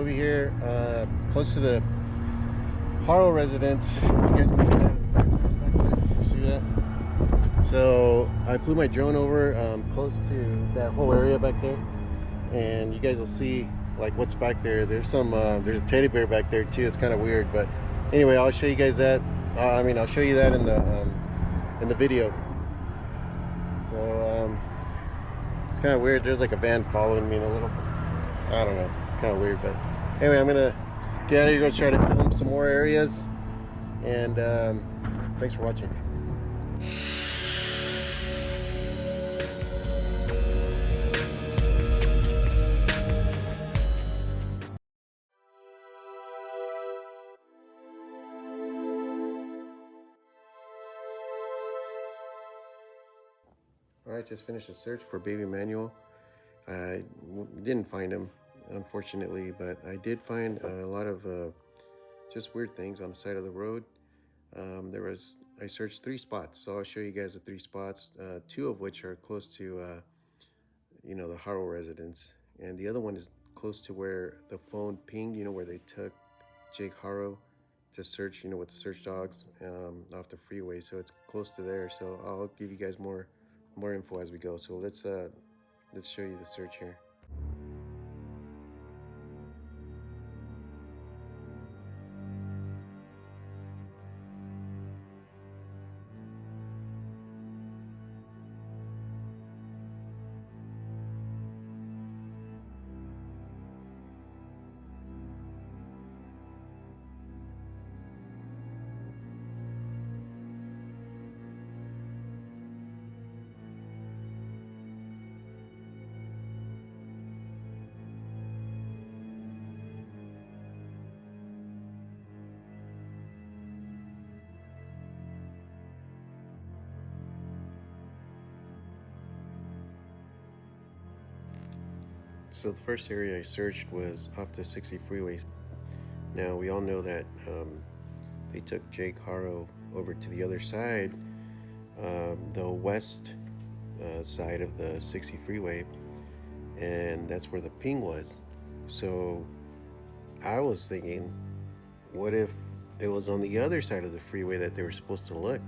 over here, close to the Haro residence. You guys can see that in the background. See that? So I flew my drone over close to that whole area back there, and you guys will see like what's back there. There's a teddy bear back there too. It's kind of weird, but anyway, I'll show you guys that. I'll show you that in the video. So it's kind of weird. There's like a van following me in a little. I don't know. It's kind of weird, but anyway, I'm gonna get out of here, go try to film some more areas, and thanks for watching. All right, just finished a search for Baby Emmanuel. I didn't find him, unfortunately, but I did find a lot of just weird things on the side of the road. I searched 3 spots, so I'll show you guys the 3 spots, 2 of which are close to, the Haro residence, and the other one is close to where the phone pinged, where they took Jake Haro to search, with the search dogs off the freeway. So it's close to there. So I'll give you guys more info as we go. So let's show you the search here. So the first area I searched was off the 60 freeways. Now we all know that they took Jake Haro over to the other side, the west side of the 60 freeway, and that's where the ping was. So I was thinking, what if it was on the other side of the freeway that they were supposed to look?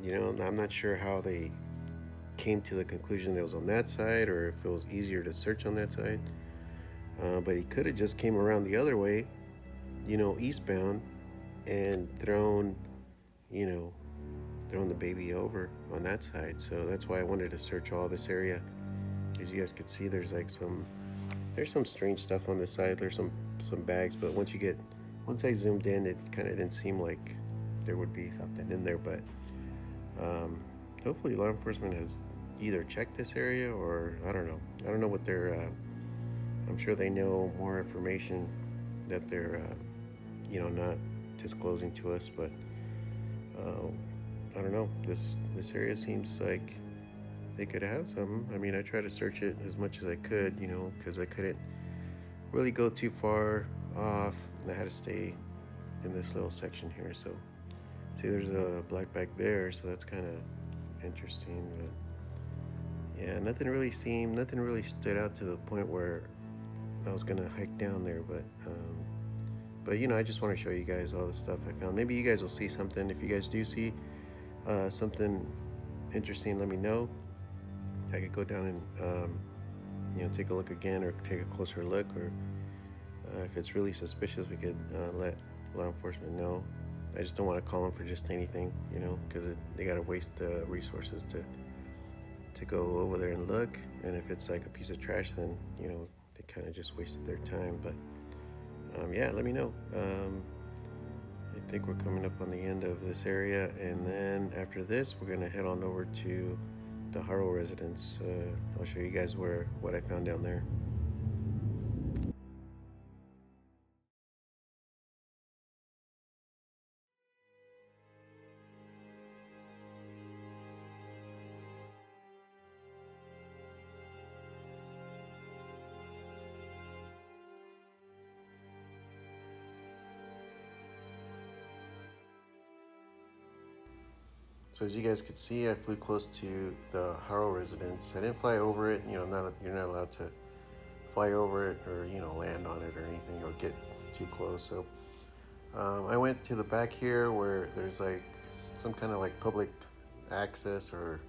I'm not sure how they came to the conclusion that it was on that side, or if it was easier to search on that side. But he could have just came around the other way, eastbound, and thrown the baby over on that side. So that's why I wanted to search all this area. As you guys could see, there's some strange stuff on this side. There's some bags, but once I zoomed in, it kind of didn't seem like there would be something in there. But hopefully law enforcement has either checked this area, or I don't know what they're I'm sure they know more information that they're not disclosing to us, but I don't know. This area seems like they could have some. I tried to search it as much as I could, because I couldn't really go too far off. I had to stay in this little section here. So see, there's a black bag there, so that's kind of interesting. But yeah, nothing really stood out to the point where I was gonna hike down there. But I just want to show you guys all the stuff I found. Maybe you guys will see something. If you guys do see something interesting, let me know. I could go down and take a look again, or take a closer look, or if it's really suspicious, we could let law enforcement know. I just don't want to call them for just anything, because they gotta waste resources to go over there and look. And if it's like a piece of trash, then they kind of just wasted their time. But yeah, let me know. I think we're coming up on the end of this area, and then after this, we're gonna head on over to the Haro residence. I'll show you guys what I found down there. So as you guys could see, I flew close to the Haro residence. I didn't fly over it. You're not allowed to fly over it or land on it or anything or get too close. So I went to the back here where there's like some kind of like public access, or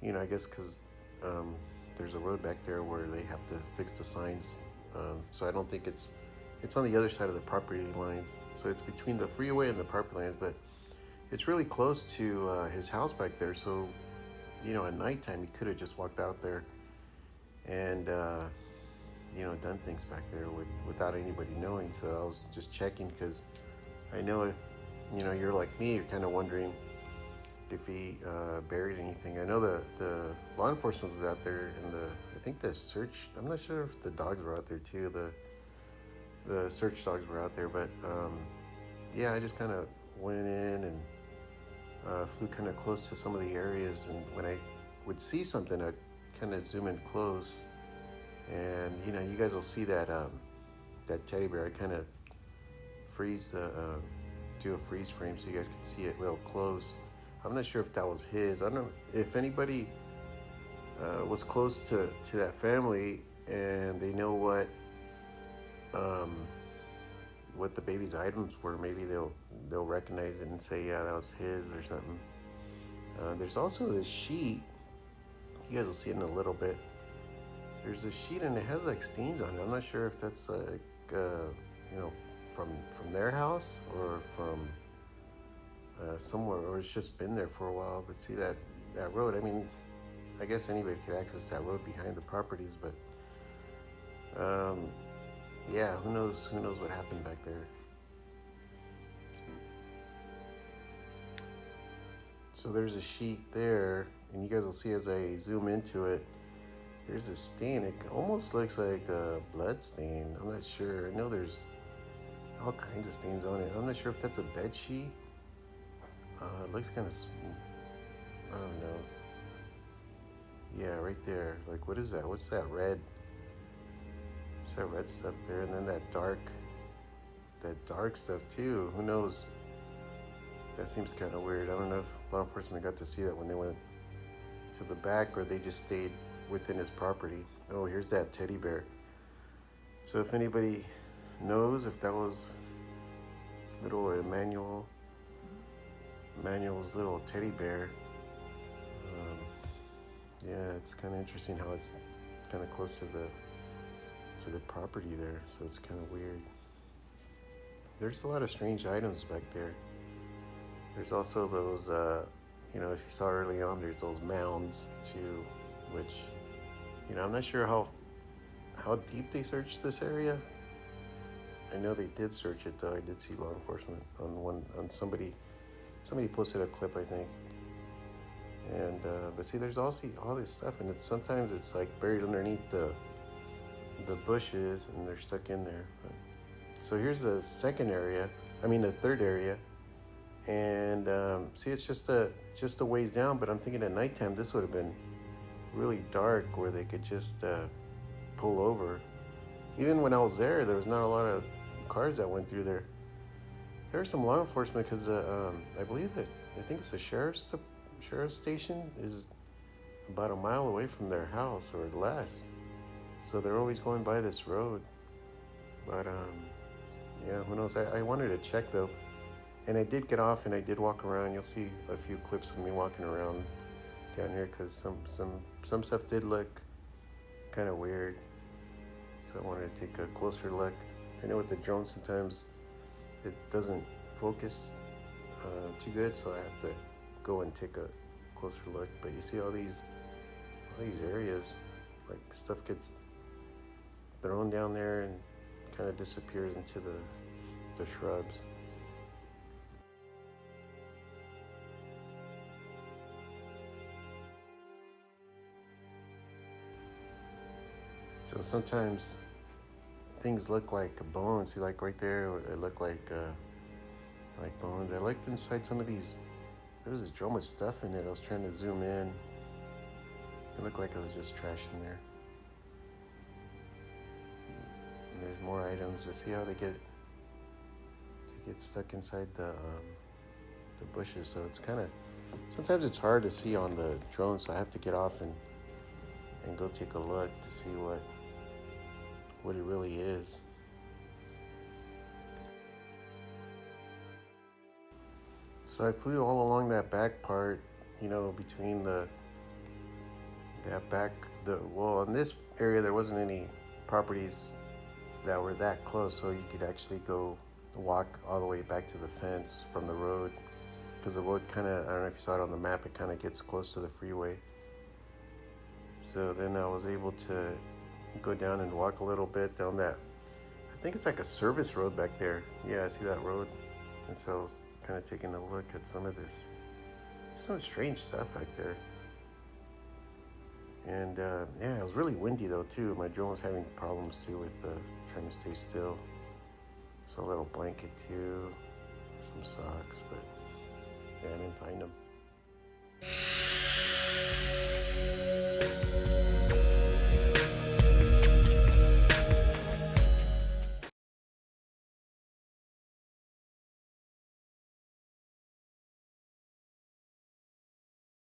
I guess because um, there's a road back there where they have to fix the signs. So I don't think it's on the other side of the property lines. So it's between the freeway and the property lines, but it's really close to his house back there. So at nighttime he could have just walked out there and done things back there without anybody knowing. So I was just checking because I know if you're like me, you're kind of wondering if he buried anything. I know the law enforcement was out there, and I think the search. I'm not sure if the dogs were out there too. The search dogs were out there, but yeah, I just kind of went in and flew kind of close to some of the areas, and when I would see something, I'd kind of zoom in close, and you guys will see that that teddy bear. I kind of freeze the do a freeze frame so you guys can see it a little close. I'm not sure if that was his. I don't know if anybody was close to that family and they know what the baby's items were. Maybe they'll recognize it and say, yeah, that was his or something. There's also this sheet. You guys will see it in a little bit. There's a sheet and it has like stains on it. I'm not sure if that's like from their house or from somewhere, or it's just been there for a while. But see that road, I mean, I guess anybody could access that road behind the properties, but yeah, who knows what happened back there. So there's a sheet there, and you guys will see as I zoom into it, there's a stain. It almost looks like a blood stain. I'm not sure. I know there's all kinds of stains on it. I'm not sure if that's a bed sheet. It looks kind of, I don't know. Yeah, right there. Like, what is that? What's that red? What's that red stuff there? And then that dark stuff too. Who knows? That seems kind of weird. I don't know if law enforcement got to see that when they went to the back, or they just stayed within his property. Oh, here's that teddy bear. So if anybody knows if that was little Emmanuel's little teddy bear, yeah, it's kind of interesting how it's kind of close to the property there. So it's kind of weird. There's a lot of strange items back there. There's also those, if you saw early on, there's those mounds too, which, I'm not sure how deep they searched this area. I know they did search it though. I did see law enforcement on somebody posted a clip, I think. And but see, there's also all this stuff, and sometimes it's like buried underneath the bushes, and they're stuck in there. So here's the third area, and see, it's just a ways down. But I'm thinking at nighttime this would have been really dark, where they could just pull over. Even when I was there was not a lot of cars that went through there. There was some law enforcement because I think it's a sheriff's station is about a mile away from their house or less. So they're always going by this road. But yeah, who knows? I wanted to check though, and I did get off and I did walk around. You'll see a few clips of me walking around down here because some stuff did look kind of weird. So I wanted to take a closer look. I know with the drone sometimes it doesn't focus too good, so I have to go and take a closer look. But you see all these areas, like stuff gets thrown down there and kind of disappears into the shrubs. So sometimes things look like bones. See, like right there, it looked like bones. I looked inside some of these. There was this drum with stuff in it. I was trying to zoom in. It looked like it was just trash in there. And there's more items. Just see how they get stuck inside the bushes. So it's kind of, sometimes it's hard to see on the drone. So I have to get off and go take a look to see what it really is. So I flew all along that back part, between that back, well, in this area there wasn't any properties that were that close, so you could actually go walk all the way back to the fence from the road, because the road kind of, I don't know if you saw it on the map, it kind of gets close to the freeway. So then I was able to go down and walk a little bit down that, I think it's like a service road back there. Yeah, I see that road. And so I was kind of taking a look at some of this, some strange stuff back there. And yeah, it was really windy though too. My drone was having problems too with trying to stay still. So a little blanket too, some socks, but yeah, I didn't find them.